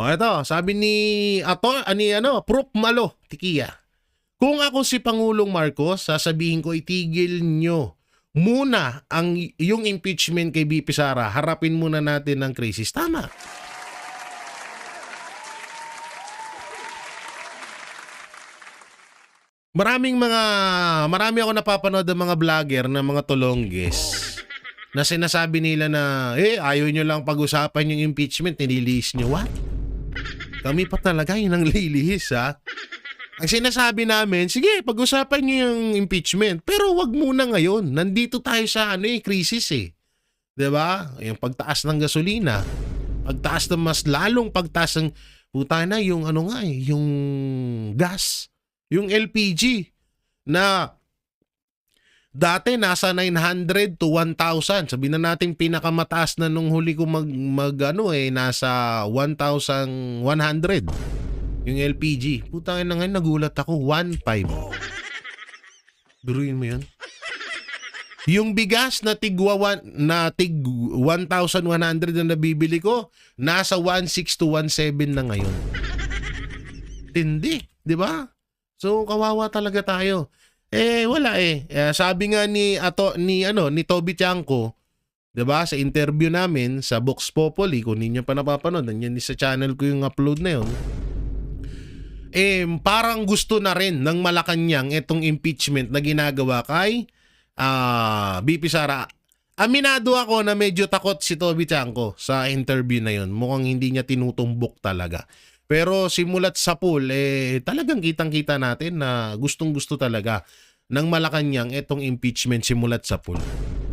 Eto, sabi ni Prop Malo, Tikia. Kung ako si Pangulong Marcos, sasabihin ko itigil nyo muna yung impeachment kay BP Sara. Harapin muna natin ang krisis. Tama. Marami ako napapanood ng mga vlogger na mga tulongges na sinasabi nila na ayaw nyo lang pag-usapan yung impeachment, nililihis nyo. What? Kami pa talaga yun ang lilihis, ha? Ang sinasabi namin, sige, pag-usapan nyo yung impeachment, pero wag muna ngayon. Nandito tayo sa krisis eh. 'Di ba? Yung pagtaas ng gasolina, pagtaas ng mas lalong pagtaas ng yung yung gas, yung LPG na dati nasa 900 to 1,000. Sabihin na natin pinakamataas na nung huli ko nasa 1,100. Yung LPG. Putang ina ngayon, nagulat ako. 1.5. Biruin mo yun. Yung bigas na tig 1,100 na nabibili ko, nasa 1,600 to 1,700 na ngayon. Tindi, di ba? So, kawawa talaga tayo. Wala sabi nga ni Toby Tiangco, 'di ba, sa interview namin sa Vox Populi, kung ninyo pa napapanood, nandiyan sa channel ko yung upload na 'yon. Parang gusto na rin ng Malacanang itong impeachment na ginagawa kay BP Sara. Aminado ako na medyo takot si Toby Tiangco sa interview na 'yon. Mukhang hindi niya tinutumbok talaga. Pero simulat sa pool, talagang kitang-kita natin na gustong-gusto talaga ng Malacanang itong impeachment simulat sa pool.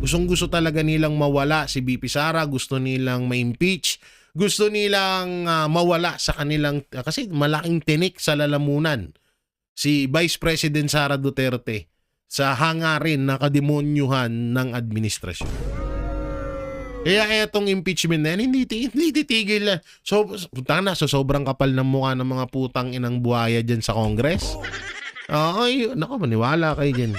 Gustong-gusto talaga nilang mawala si BP Sara, gusto nilang ma-impeach, gusto nilang mawala sa kanilang, kasi malaking tinik sa lalamunan si Vice President Sara Duterte sa hangarin na kademonyuhan ng administrasyon. Kaya etong impeachment na yan, hindi titigil. So sobrang kapal ng mukha ng mga putang inang buhaya dyan sa Congress. Maniwala kayo dyan.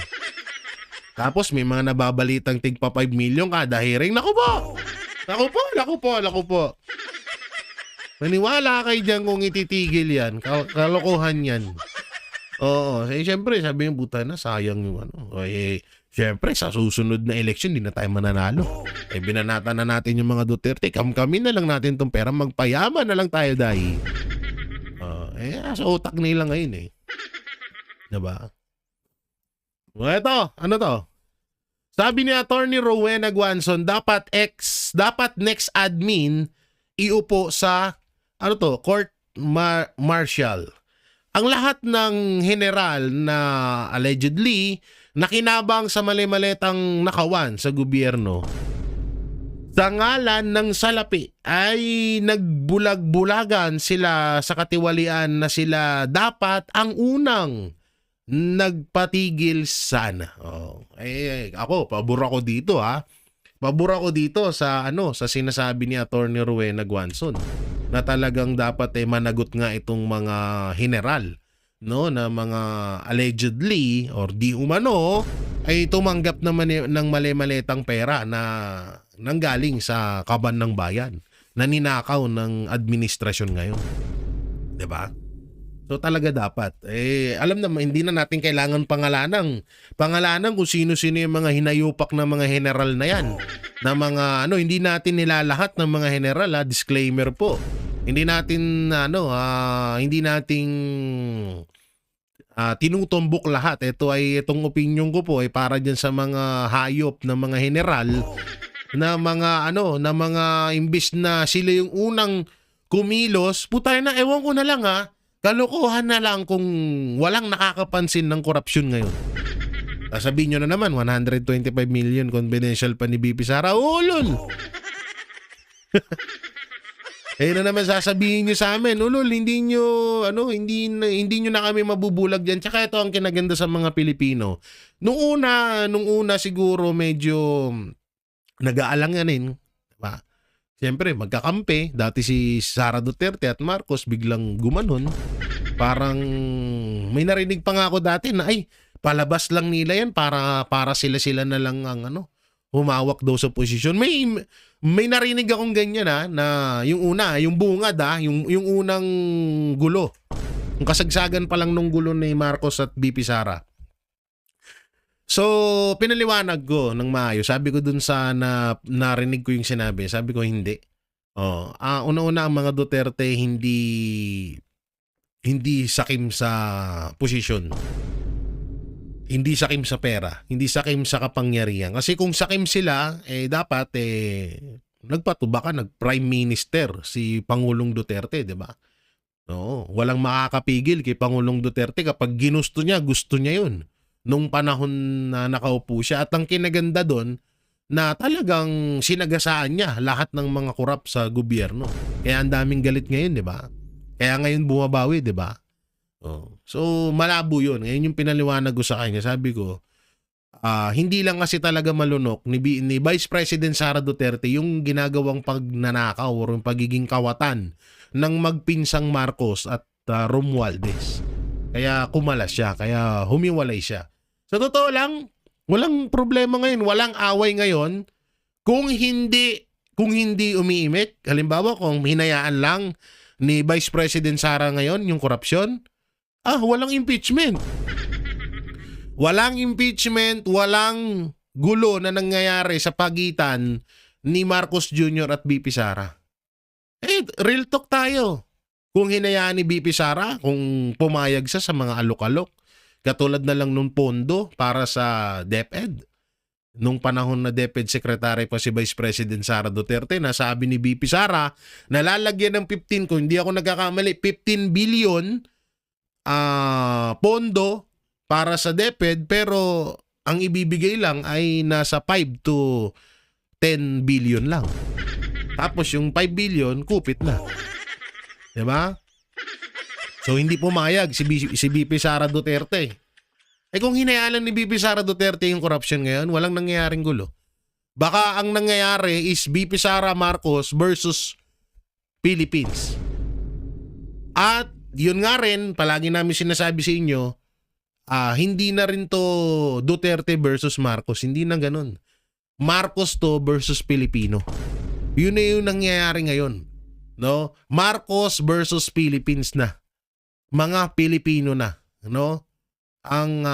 Tapos may mga nababalitang tigpa 5 million kada hearing. Naku po. Maniwala kayo dyan kung ititigil yan. Kalokohan yan. Oo. Siyempre, sabi yung buta na, sayang yung siyempre, sa susunod na election, di na tayo mananalo. Binanata na natin yung mga Duterte. Kami na lang natin tong pera. Magpayaman na lang tayo dahil. Sa utak nila ngayon Diba? Ito, ano to? Sabi ni Attorney Rowena Guanzon, dapat next admin iupo sa, court martial. Ang lahat ng general na allegedly nakinabang sa mali-malitang nakawan sa gobyerno, sa ngalan ng salapi ay nagbulag-bulagan sila sa katiwalian na sila dapat ang unang nagpatigil sana. Ako, pabor ako dito Pabor ako dito sa sa sinasabi ni Attorney Rowena Guanzon na talagang dapat managot nga itong mga general, na mga allegedly or di umano ay tumanggap naman ng mali-malitang pera na nanggaling sa kaban ng bayan na ninakaw ng administrasyon ngayon. 'Di ba? So talaga dapat alam naman, hindi na natin kailangan pangalanan kung sino-sino yung mga hinayupak na mga general na yan. Na mga hindi natin nilalahat ng mga general, disclaimer po. Hindi natin tinutumbok lahat. Itong opinion ko po ay para diyan sa mga hayop na mga general na mga imbis na sila yung unang kumilos, putay na, ewan ko na lang kalokohan na lang kung walang nakakapansin ng korupsyon ngayon. Sabihin nyo na naman, 125 million confidential pa ni BP Sara. Ulol! Na naman sasabihin nyo sa amin, ulol, hindi nyo na kami mabubulag dyan. Tsaka ito ang kinaganda sa mga Pilipino. Nung una siguro medyo nag-aalanganin, diba? Siyempre, magkakampi. Dati si Sara Duterte at Marcos biglang gumanon. Parang may narinig pa nga ako dati na palabas lang nila yan para sila na lang ang humawak daw sa posisyon. may narinig akong ganyan na yung una, yung bungad yung unang gulo. Yung kasagsagan pa lang nung gulo ni Marcos at BP Sara. So, pinaliwanag ko ng maayos. Sabi ko dun sa narinig ko yung sinabi, sabi ko hindi. Una-una ang mga Duterte hindi sakim sa posisyon. Hindi sakim sa pera, hindi sakim sa kapangyarihan. Kasi kung sakim sila, dapat nagpatuba ka, nag-prime minister si Pangulong Duterte, di ba? Oo, walang makakapigil kay Pangulong Duterte kapag ginusto niya, gusto niya yun. Nung panahon na nakaupo siya. At ang kinaganda doon, na talagang sinagasaan niya lahat ng mga korap sa gobyerno. Kaya ang daming galit ngayon, di ba? Kaya ngayon bumabawi, di ba? So, malabo yun. Ngayon yung pinaliwanag ko sa kanya. Sabi ko, hindi lang kasi talaga malunok ni Vice President Sara Duterte yung ginagawang pagnanakaw o yung pagiging kawatan ng magpinsang Marcos at Romualdez. Kaya kumalas siya, kaya humiwalay siya. Sa totoo lang, walang problema ngayon, walang away ngayon kung hindi umiimik. Halimbawa, kung hinayaan lang ni Vice President Sara ngayon yung korupsyon, walang impeachment. Walang impeachment, walang gulo na nangyayari sa pagitan ni Marcos Jr. at BP Sara. Real talk tayo. Kung hinayaan ni BP Sara, kung pumayag siya sa mga alok-alok, katulad na lang nung pondo para sa DepEd. Nung panahon na DepEd Secretary pa si Vice President Sara Duterte, nasabi ni BP Sara na lalagyan ng 15, kung hindi ako nagkakamali, 15 billion pondo para sa DepEd, pero ang ibibigay lang ay nasa 5 to 10 billion lang. Tapos yung 5 billion, kupit na. Diba? So hindi pumayag si BP Sara Duterte. Kung hinayaan ni BP Sara Duterte yung corruption ngayon, walang nangyayaring gulo. Baka ang nangyayari is BP Sara Marcos versus Philippines. At yun nga rin, palagi namin sinasabi sa inyo, hindi na rin to Duterte versus Marcos. Hindi na ganun. Marcos to versus Pilipino. Yun na yung nangyayari ngayon. No? Marcos versus Philippines na. Mga Pilipino na. No? Ang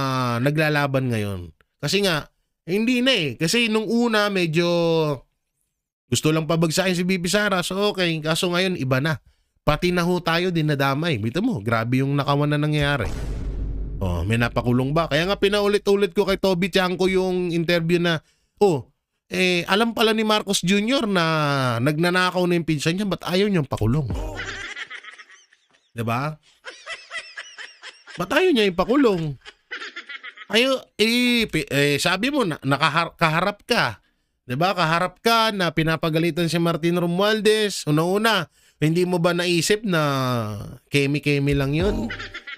naglalaban ngayon. Kasi nga, hindi na Kasi nung una, medyo gusto lang pabagsakin si BP Sara. So okay, kaso ngayon iba na. Pati na ho tayo dinadamay. Bito mo, grabe yung nakawan na nangyayari. May napakulong ba? Kaya nga pinaulit-ulit ko kay Toby Tiangco yung interview na, alam pala ni Marcos Jr. na nagnanakaw na yung pinsan niya, ba't ayaw niyang pakulong? Diba? Ba't ayaw niya yung pakulong? Sabi mo, kaharap ka. Diba? Kaharap ka na pinapagalitan si Martin Romualdez. Una-una, hindi mo ba naisip na kemi-kemi lang yun?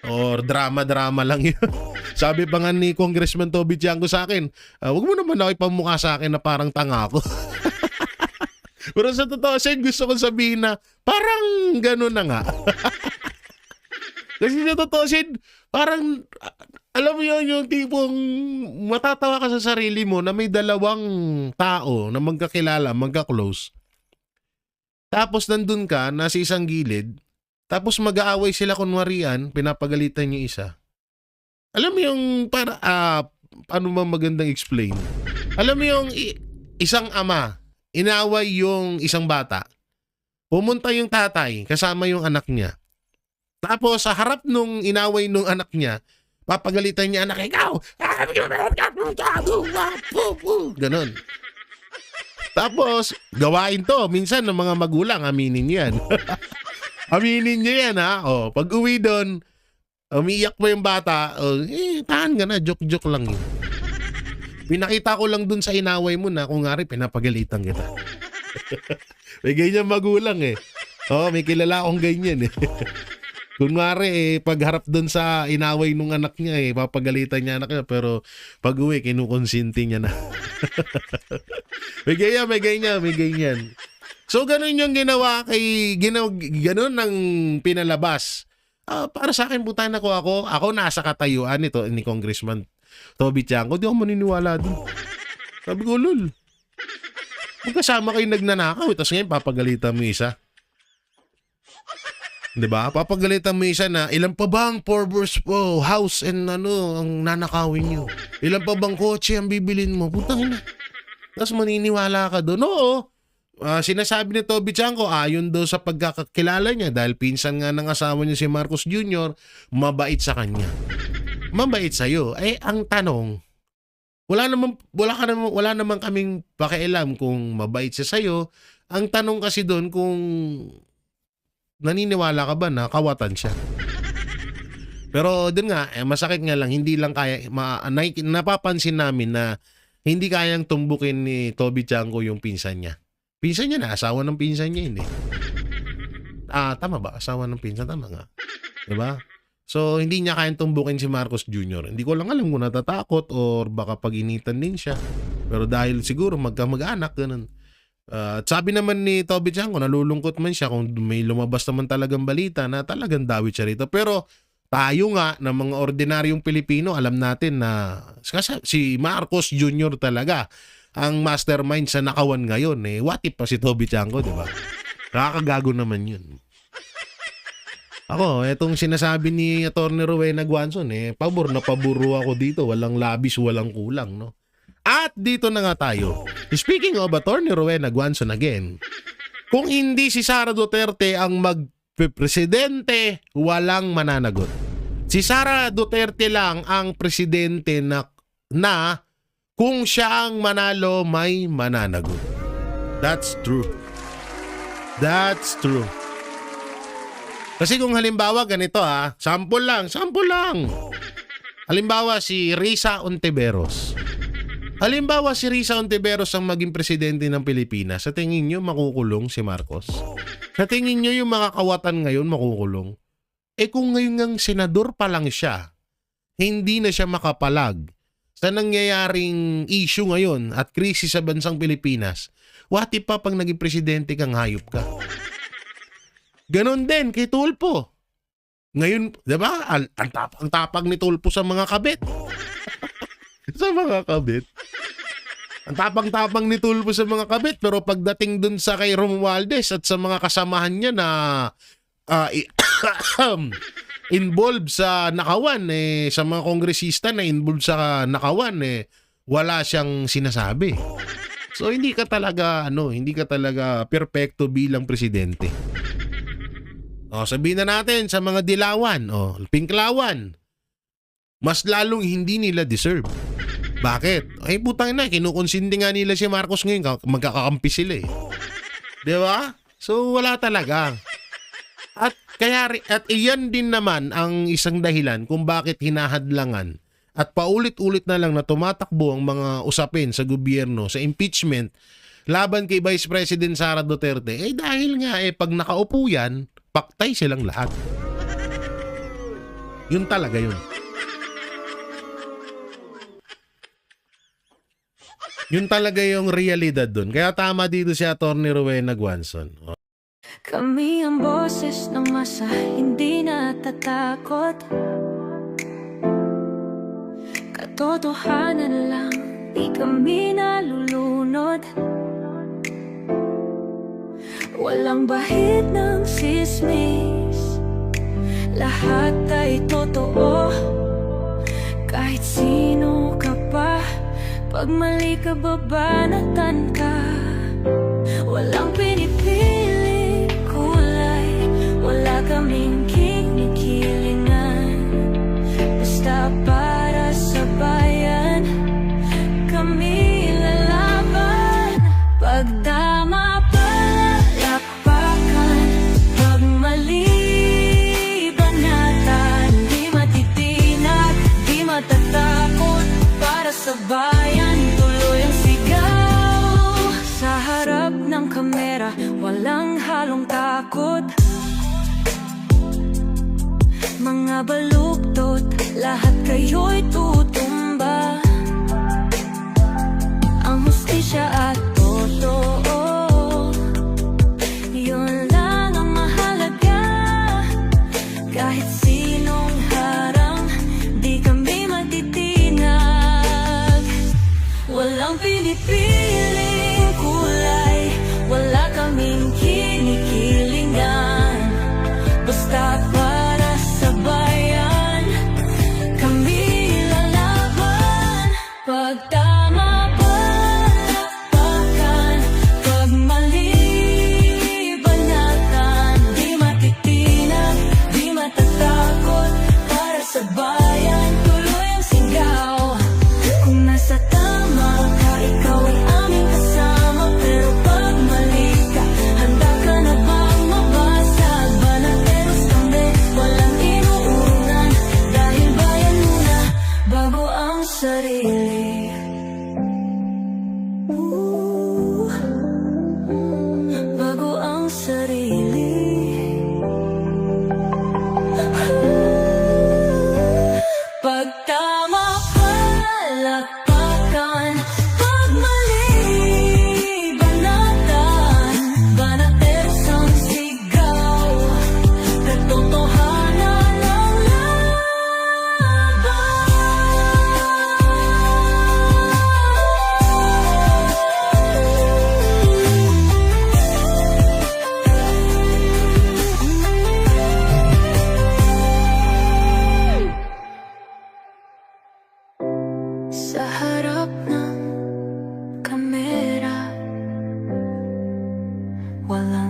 Or drama-drama lang yun? Sabi pa nga ni Congressman Toby Tiangco sa akin, wag mo naman ako ipamukha sa akin na parang tanga ako. Pero sa totoo, gusto kong sabihin na parang gano'n na nga. Kasi sa totoo, parang, alam mo yun, yung tipong matatawa ka sa sarili mo na may dalawang tao na magkakilala, magka-close. Tapos nandun ka, nasa isang gilid, tapos mag-aaway sila kunwarian, pinapagalitan yung isa. Alam mo yung, paano ba magandang explain? Alam mo yung isang ama, inaway yung isang bata. Pumunta yung tatay, kasama yung anak niya. Tapos sa harap nung inaway nung anak niya, papagalitan niya anak, ikaw! Ganon. Tapos, gawain to. Minsan ng mga magulang, aminin yan. Aminin niya yan, ha? Pag uwi doon, umiiyak pa yung bata, tahan ka na, joke-joke lang yun. Pinakita ko lang dun sa inaway mo na, kung nga rin, pinapagalitan kita. May ganyan magulang may kilala akong ganyan Kunwari pagharap doon sa inaway nung anak niya papagalitan niya anak niya, pero pag uwi kinukonsinti niya na. may ganyan. So ganun yung ginawa ganun ang pinalabas. Para sa akin buta na ako nasa katayuan nito ni Congressman Toby Tiangco, di ako maniniwala doon. Sabi ko, lol. Magkasama kayo nagnanakaw, tapos ngayon papagalitan mo isa. 'Di ba? Papagalitan mo isa na ilan pa bang purpose po, house and ano ang nanakawin niyo? Ilan pa bang kotse ang bibilin mo? Putang ina. Tapos maniniwala ka doon. Oo. Sinasabi ni Toby Chanko, ayon daw sa pagkakakilala niya dahil pinsan nga ng asawa niya si Marcos Jr., mabait sa kanya. Mabait sa'yo. Eh, ang tanong, wala naman kaming pakialam kung mabait siya sa'yo. Ang tanong kasi doon kung naniniwala ka ba na kawatan siya. Pero doon nga, masakit nga lang, hindi lang kaya, napapansin namin na hindi kayang tumbukin ni Toby Chanko yung pinsan niya. Pinsan niya na, asawa ng pinsan niya yun eh. Tama ba? Asawa ng pinsan, tama nga. Diba? So, hindi niya kayang tumbukin si Marcos Jr. Hindi ko lang alam kung natatakot or baka pag-initan din siya. Pero dahil siguro mag-anak, ganun. At sabi naman ni Toby Chanko, nalulungkot man siya kung may lumabas naman talagang balita na talagang dawit siya rito. Pero tayo nga, ng mga ordinaryong Pilipino, alam natin na si Marcos Jr. talaga ang mastermind sa nakawan ngayon. What if pa si Toby Chanko, di ba? Nakakagago naman yun. Ako, etong sinasabi ni Atty. Rowena Guanzon, pabor na paburo ako dito. Walang labis, walang kulang, no? At dito na nga tayo. Speaking of Atty. Rowena Guanzon again, kung hindi si Sara Duterte ang magpresidente, walang mananagot. Si Sara Duterte lang ang presidente na kung siya ang manalo, may mananagot. That's true. That's true. Kasi kung halimbawa ganito sample lang. Halimbawa si Risa Ontiveros. Halimbawa si Risa Ontiveros ang maging presidente ng Pilipinas. Sa tingin nyo makukulong si Marcos? Sa tingin nyo yung mga kawatan ngayon makukulong? Kung ngayon ngang senador pa lang siya, hindi na siya makapalag sa nangyayaring issue ngayon at krisis sa bansang Pilipinas, what if pa pag naging presidente kang hayop ka? Ganon din kay Tulfo. Ngayon, di ba, ang tapang ni Tulfo sa mga kabit. Sa mga kabit. Ang tapang-tapang ni Tulfo sa mga kabit, pero pagdating dun sa kay Romualdez at sa mga kasamahan niya na involved sa nakawan, sa mga kongresista na involved sa nakawan, wala siyang sinasabi. So hindi ka talaga perpekto bilang presidente. Sabihin na natin sa mga dilawan, pinklawan, mas lalong hindi nila deserve. Bakit? Putang na, kinukonsinti nga nila si Marcos ngayon, magkakakampi sila eh. Di ba? So wala talaga. At iyan din naman ang isang dahilan kung bakit hinahadlangan at paulit-ulit na lang na tumatakbo ang mga usapin sa gobyerno sa impeachment laban kay Vice President Sara Duterte. Dahil nga pag nakaupo yan, paktay silang lahat. Yun talaga yun. Yun talaga yung realidad dun. Kaya tama dito si Atty. Rowena Guanzon. Kami ang boses ng masa, hindi natatakot. Katotohanan lang, di kami nalulunod. Walang bahid ng sismis, lahat ay totoo. Kahit sino ka pa, pag mali ka babanatan ka. Walang pinipili kulay, wala kaming kinikilingan. Basta para sa bayan, kami lalaban. Pagdama palakpakan, pag mali banatan, di matitinag, di matatakot. Para sa bayan, tuloy ang sigaw. Sa harap ng kamera, walang halong takot. Mga baluktot, lahat kayo'y tutumba. Ang hustisya at totoo, yun lang ang mahalaga. Kahit sinong harang, di kami matitinag. Walang pinipiling kulay, walang